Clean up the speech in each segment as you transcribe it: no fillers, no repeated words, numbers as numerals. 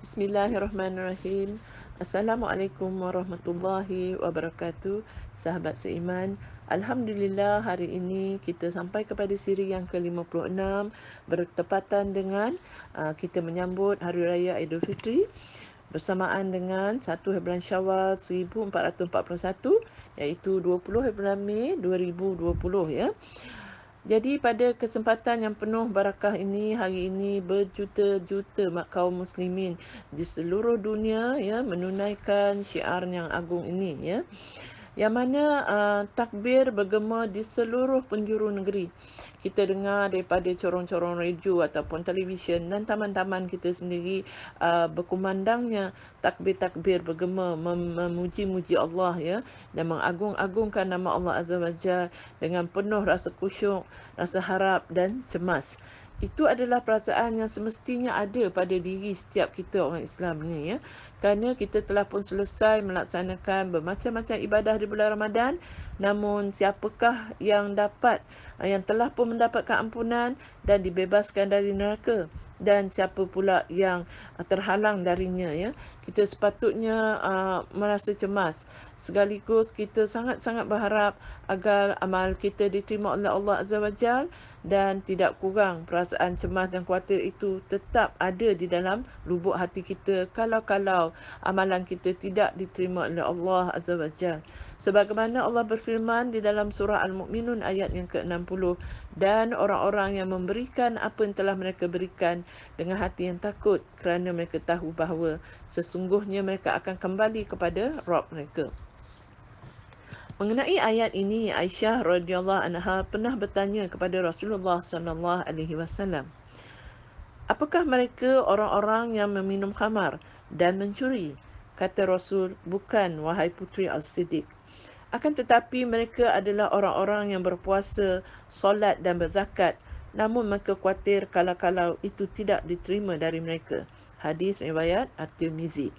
Bismillahirrahmanirrahim. Assalamualaikum warahmatullahi wabarakatuh. Sahabat seiman, Alhamdulillah hari ini kita sampai kepada siri yang ke-56 bertepatan dengan kita menyambut Hari Raya Aidilfitri bersamaan dengan 1 Syawal 1441 iaitu 20 Mei 2020 ya. Jadi pada kesempatan yang penuh barakah ini, hari ini berjuta-juta kaum muslimin di seluruh dunia ya menunaikan syiar yang agung ini ya. Yang mana takbir bergema di seluruh penjuru negeri. Kita dengar daripada corong-corong radio ataupun televisyen dan taman-taman kita sendiri berkumandangnya takbir-takbir bergema memuji-muji Allah ya dan mengagung-agungkan nama Allah Azza wa Jalla dengan penuh rasa khusyuk, rasa harap dan cemas. Itu adalah perasaan yang semestinya ada pada diri setiap kita orang Islam ni ya. Kerana kita telah pun selesai melaksanakan bermacam-macam ibadah di bulan Ramadan, namun siapakah yang telah pun mendapatkan ampunan dan dibebaskan dari neraka? Dan siapa pula yang terhalang darinya ya. Kita sepatutnya merasa cemas, sekaligus kita sangat-sangat berharap agar amal kita diterima oleh Allah Azza wa Jal, dan tidak kurang perasaan cemas dan khawatir itu tetap ada di dalam lubuk hati kita kalau amalan kita tidak diterima oleh Allah Azza wa Jal. Sebagaimana Allah berfirman di dalam surah Al-Mu'minun ayat yang ke-60, dan orang-orang yang memberikan apa yang telah mereka berikan dengan hati yang takut kerana mereka tahu bahawa sesungguhnya mereka akan kembali kepada Rabb mereka. Mengenai ayat ini, Aisyah radhiyallahu anha pernah bertanya kepada Rasulullah sallallahu alaihi wasallam, apakah mereka orang-orang yang meminum khamar dan mencuri? Kata Rasul, bukan wahai puteri Al-Siddiq. Akan tetapi mereka adalah orang-orang yang berpuasa, solat dan berzakat, namun mereka khawatir kalau itu tidak diterima dari mereka. Hadis riwayat At-Tirmizi.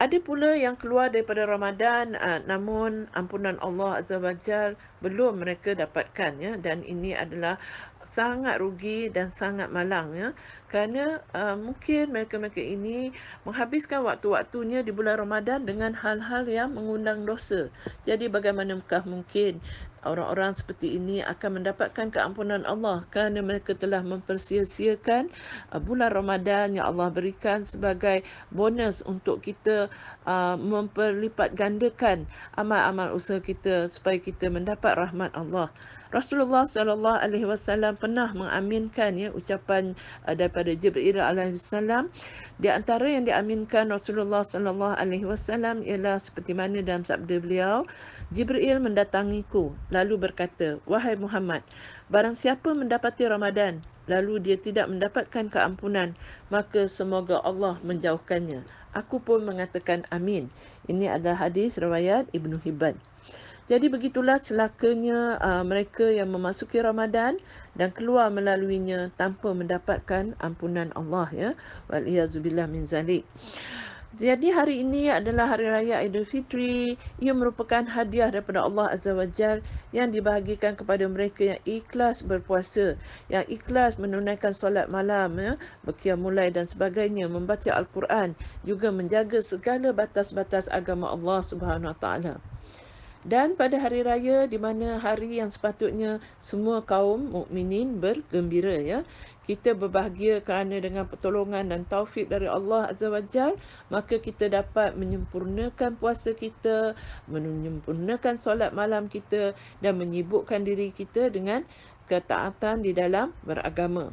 Ada pula yang keluar daripada Ramadan namun ampunan Allah Azza wa Jal belum mereka dapatkan ya, dan ini adalah sangat rugi dan sangat malang ya, kerana mungkin mereka-mereka ini menghabiskan waktu-waktunya di bulan Ramadan dengan hal-hal yang mengundang dosa. Jadi bagaimanakah mungkin orang-orang seperti ini akan mendapatkan keampunan Allah kerana mereka telah mempersia-siakan bulan Ramadan yang Allah berikan sebagai bonus untuk kita memperlipat gandakan amal-amal usaha kita supaya kita mendapat rahmat Allah. Rasulullah sallallahu alaihi wasallam pernah mengaminkan ya ucapan daripada Jibril alaihi salam. Di antara yang diaminkan Rasulullah sallallahu alaihi wasallam ialah seperti mana dalam sabda beliau, Jibril mendatangiku lalu berkata, wahai Muhammad, barang siapa mendapati Ramadan lalu dia tidak mendapatkan keampunan, maka semoga Allah menjauhkannya. Aku pun mengatakan amin. Ini adalah hadis riwayat Ibnu Hibban. Jadi begitulah celakanya mereka yang memasuki Ramadan dan keluar melaluinya tanpa mendapatkan ampunan Allah ya. Waliyazubillah min zalik. Jadi hari ini adalah Hari Raya Aidilfitri. Ia merupakan hadiah daripada Allah Azza wa Jal yang dibahagikan kepada mereka yang ikhlas berpuasa, yang ikhlas menunaikan solat malam, ya, berqiyamul dan sebagainya, membaca Al-Quran, juga menjaga segala batas-batas agama Allah Subhanahu Wa Taala. Dan pada hari raya di mana hari yang sepatutnya semua kaum mukminin bergembira ya. Kita berbahagia kerana dengan pertolongan dan taufik dari Allah Azza wa Jal, maka kita dapat menyempurnakan puasa kita, menyempurnakan solat malam kita dan menyibukkan diri kita dengan ketaatan di dalam beragama.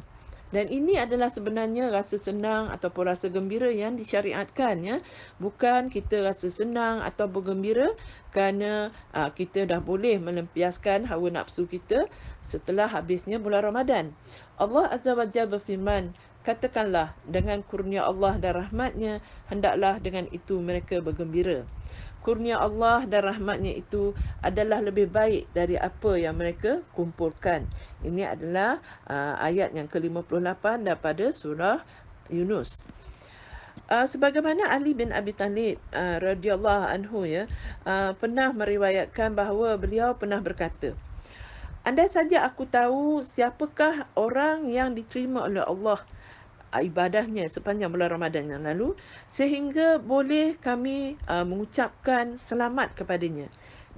Dan ini adalah sebenarnya rasa senang ataupun rasa gembira yang disyariatkan ya. Bukan kita rasa senang atau bergembira kerana kita dah boleh melampiaskan hawa nafsu kita setelah habisnya bulan Ramadan. Allah Azza wa Jalla berfirman, katakanlah dengan kurnia Allah dan rahmatnya, hendaklah dengan itu mereka bergembira. Kurnia Allah dan rahmatnya itu adalah lebih baik dari apa yang mereka kumpulkan. Ini adalah ayat yang ke-58 daripada surah Yunus. Sebagaimana Ali bin Abi Talib radhiyallahu anhu ya pernah meriwayatkan bahawa beliau pernah berkata, andai saja aku tahu siapakah orang yang diterima oleh Allah ibadahnya sepanjang bulan Ramadan yang lalu, sehingga boleh kami mengucapkan selamat kepadanya.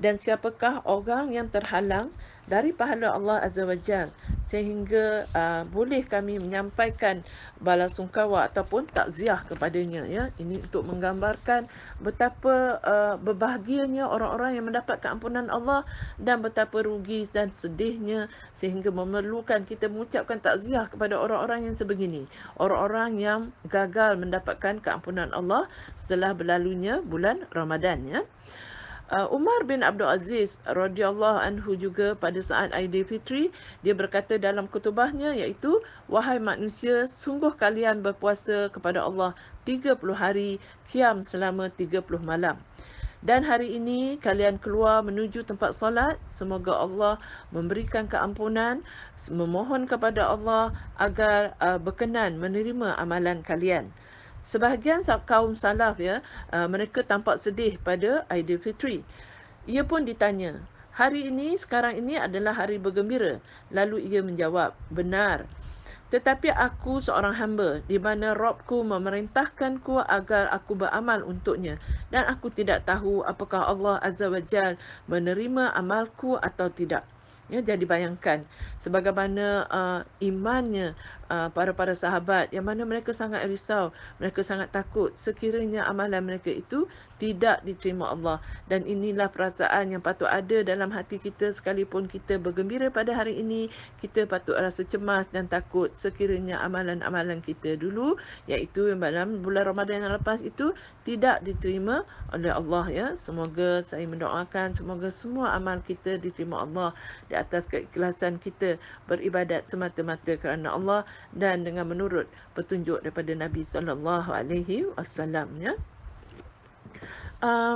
Dan siapakah orang yang terhalang dari pahala Allah Azza wa Jal, sehingga boleh kami menyampaikan balasungkawa ataupun takziah kepadanya, ya. Ini untuk menggambarkan betapa berbahagianya orang-orang yang mendapat keampunan Allah, dan betapa rugi dan sedihnya sehingga memerlukan kita mengucapkan takziah kepada orang-orang yang sebegini, orang-orang yang gagal mendapatkan keampunan Allah setelah berlalunya bulan Ramadan, ya. Umar bin Abdul Aziz radhiyallahu anhu juga pada saat Aidilfitri, dia berkata dalam khutbahnya, iaitu, wahai manusia, sungguh kalian berpuasa kepada Allah 30 hari, qiyam selama 30 malam. Dan hari ini kalian keluar menuju tempat solat. Semoga Allah memberikan keampunan, memohon kepada Allah agar berkenan menerima amalan kalian. Sebahagian kaum salaf, ya, mereka tampak sedih pada Aidilfitri. Ia pun ditanya, hari ini, sekarang ini adalah hari bergembira. Lalu ia menjawab, benar. Tetapi aku seorang hamba di mana Robku memerintahkanku agar aku beramal untuknya, dan aku tidak tahu apakah Allah Azza wa Jal menerima amalku atau tidak. Ya, jadi bayangkan sebagaimana imannya para sahabat, yang mana mereka sangat risau, mereka sangat takut sekiranya amalan mereka itu tidak diterima Allah. Dan inilah perasaan yang patut ada dalam hati kita sekalipun kita bergembira pada hari ini. Kita patut rasa cemas dan takut sekiranya amalan-amalan kita dulu, iaitu dalam bulan Ramadan yang lepas itu, tidak diterima oleh Allah, ya. Semoga saya mendoakan semoga semua amal kita diterima Allah di atas keikhlasan kita beribadat semata-mata kerana Allah dan dengan menurut petunjuk daripada Nabi sallallahu alaihi wasallam, ya.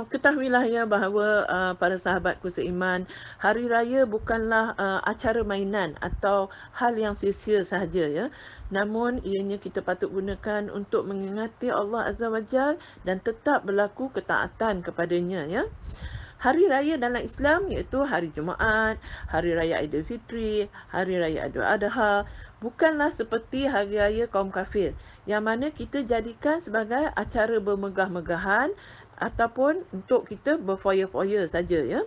Ketahuilah, ya, bahawa para sahabatku seiman, hari raya bukanlah acara mainan atau hal yang sia-sia sahaja, ya. Namun ianya kita patut gunakan untuk mengingati Allah Azza wa Jal dan tetap berlaku ketaatan kepadanya, ya. Hari raya dalam Islam iaitu hari Jumaat, hari raya Aidilfitri, hari raya Idul Adha, bukanlah seperti hari raya kaum kafir yang mana kita jadikan sebagai acara bermegah-megahan ataupun untuk kita berfoya-foya saja, ya.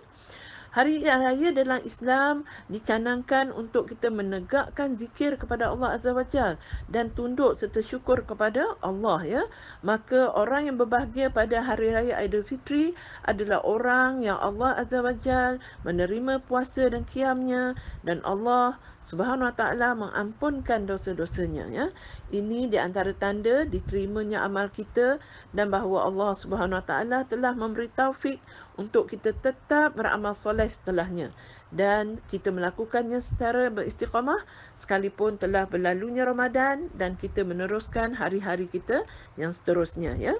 Hari raya dalam Islam dicanangkan untuk kita menegakkan zikir kepada Allah Azza wa Jal dan tunduk serta syukur kepada Allah, ya. Maka orang yang berbahagia pada hari raya Aidilfitri adalah orang yang Allah Azza wa Jal menerima puasa dan qiyamnya, dan Allah Subhanahu wa taala mengampunkan dosa-dosanya, ya. Ini di antara tanda diterimanya amal kita dan bahawa Allah Subhanahu wa taala telah memberi taufik untuk kita tetap beramal soleh setelahnya, dan kita melakukannya secara beristiqamah sekalipun telah berlalunya Ramadan, dan kita meneruskan hari-hari kita yang seterusnya, ya.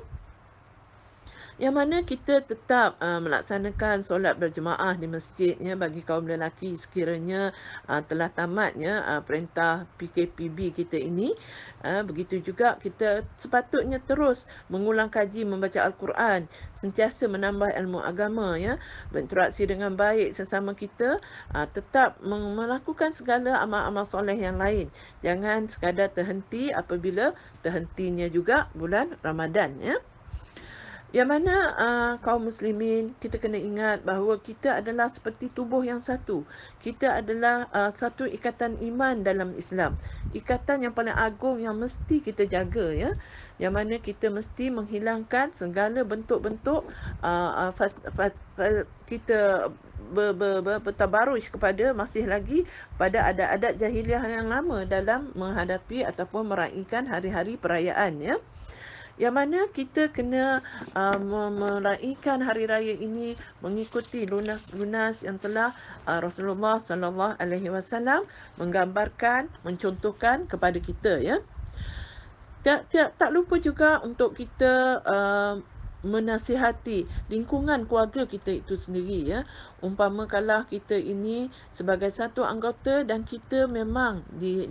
Yang mana kita tetap melaksanakan solat berjemaah di masjid, ya, bagi kaum lelaki sekiranya telah tamatnya perintah PKPB kita ini. Begitu juga kita sepatutnya terus mengulang kaji membaca Al-Quran, sentiasa menambah ilmu agama, ya, berinteraksi dengan baik sesama kita, tetap melakukan segala amal-amal soleh yang lain. Jangan sekadar terhenti apabila terhentinya juga bulan Ramadan, ya. Yang mana kaum muslimin, kita kena ingat bahawa kita adalah seperti tubuh yang satu. Kita adalah satu ikatan iman dalam Islam. Ikatan yang paling agung yang mesti kita jaga, ya. Yang mana kita mesti menghilangkan segala bentuk-bentuk kita bertabaruj kepada masih lagi pada adat-adat jahiliah yang lama dalam menghadapi ataupun meraihkan hari-hari perayaan, ya. Yang mana kita kena meraihkan hari raya ini mengikuti lunas-lunas yang telah Rasulullah sallallahu alaihi wasallam menggambarkan, mencontohkan kepada kita, ya. Tak lupa juga untuk kita menasihati lingkungan keluarga kita itu sendiri, ya. Umpama kalau kita ini sebagai satu anggota dan kita memang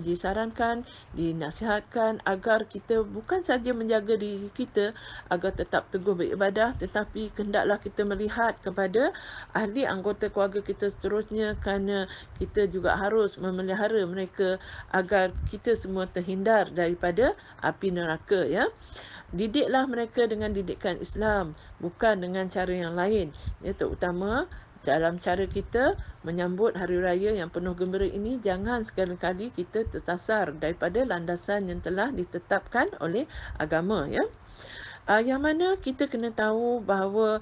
disarankan, dinasihatkan agar kita bukan saja menjaga diri kita agar tetap teguh beribadah, tetapi hendaklah kita melihat kepada ahli anggota keluarga kita seterusnya, kerana kita juga harus memelihara mereka agar kita semua terhindar daripada api neraka, ya. Didiklah mereka dengan didikan Islam, bukan dengan cara yang lain. Ya, terutama dalam cara kita menyambut hari raya yang penuh gembira ini, jangan sekali-kali kita tersasar daripada landasan yang telah ditetapkan oleh agama, ya. Yang mana kita kena tahu bahawa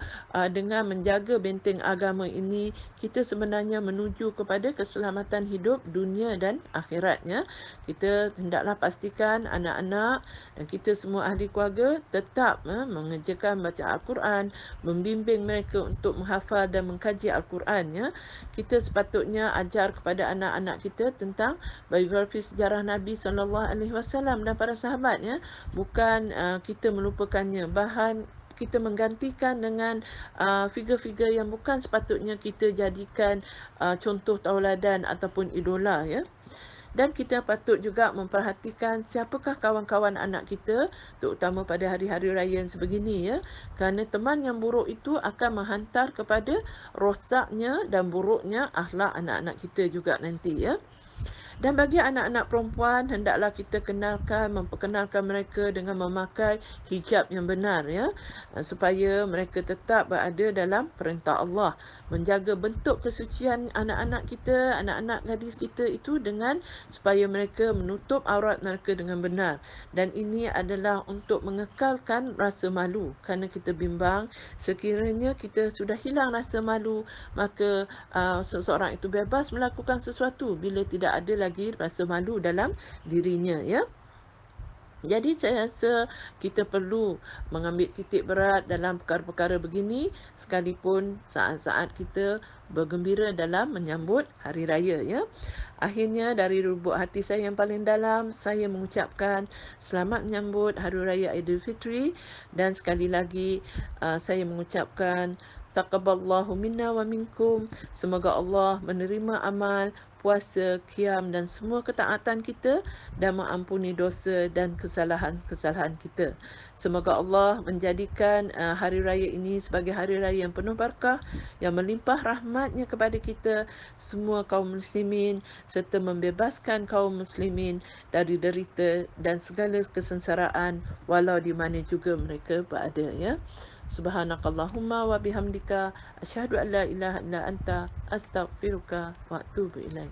dengan menjaga benteng agama ini, kita sebenarnya menuju kepada keselamatan hidup dunia dan akhiratnya. Kita hendaklah pastikan anak-anak dan kita semua ahli keluarga tetap mengerjakan baca Al-Quran, membimbing mereka untuk menghafal dan mengkaji Al-Quran, ya. Kita sepatutnya ajar kepada anak-anak kita tentang biografi sejarah Nabi SAW dan para sahabatnya, bukan kita melupakannya. Kita menggantikan dengan figure-figure yang bukan sepatutnya kita jadikan contoh tauladan ataupun idola, ya. Dan kita patut juga memperhatikan siapakah kawan-kawan anak kita, terutama pada hari-hari raya yang sebegini, ya. Kerana teman yang buruk itu akan menghantar kepada rosaknya dan buruknya akhlak anak-anak kita juga nanti, ya. Dan bagi anak-anak perempuan, hendaklah kita memperkenalkan mereka dengan memakai hijab yang benar, ya. Supaya mereka tetap berada dalam perintah Allah. Menjaga bentuk kesucian anak-anak kita, anak-anak gadis kita itu dengan supaya mereka menutup aurat mereka dengan benar. Dan ini adalah untuk mengekalkan rasa malu. Kerana kita bimbang, sekiranya kita sudah hilang rasa malu, maka seseorang itu bebas melakukan sesuatu bila tidak ada lagi rasa malu dalam dirinya, ya. Jadi saya rasa kita perlu mengambil titik berat dalam perkara-perkara begini sekalipun saat-saat kita bergembira dalam menyambut hari raya, ya. Akhirnya dari lubuk hati saya yang paling dalam, saya mengucapkan selamat menyambut Hari Raya Aidilfitri, dan sekali lagi saya mengucapkan taqabbalallahu minna wa minkum. Semoga Allah menerima amal, puasa, qiyam dan semua ketaatan kita dan mengampuni dosa dan kesalahan-kesalahan kita. Semoga Allah menjadikan hari raya ini sebagai hari raya yang penuh barakah, yang melimpah rahmatnya kepada kita semua kaum muslimin, serta membebaskan kaum muslimin dari derita dan segala kesengsaraan walau di mana juga mereka berada, ya. Subhanakallahumma wa bihamdika asyhadu an la ilaha illa anta astaghfiruka wa atubu ilaik.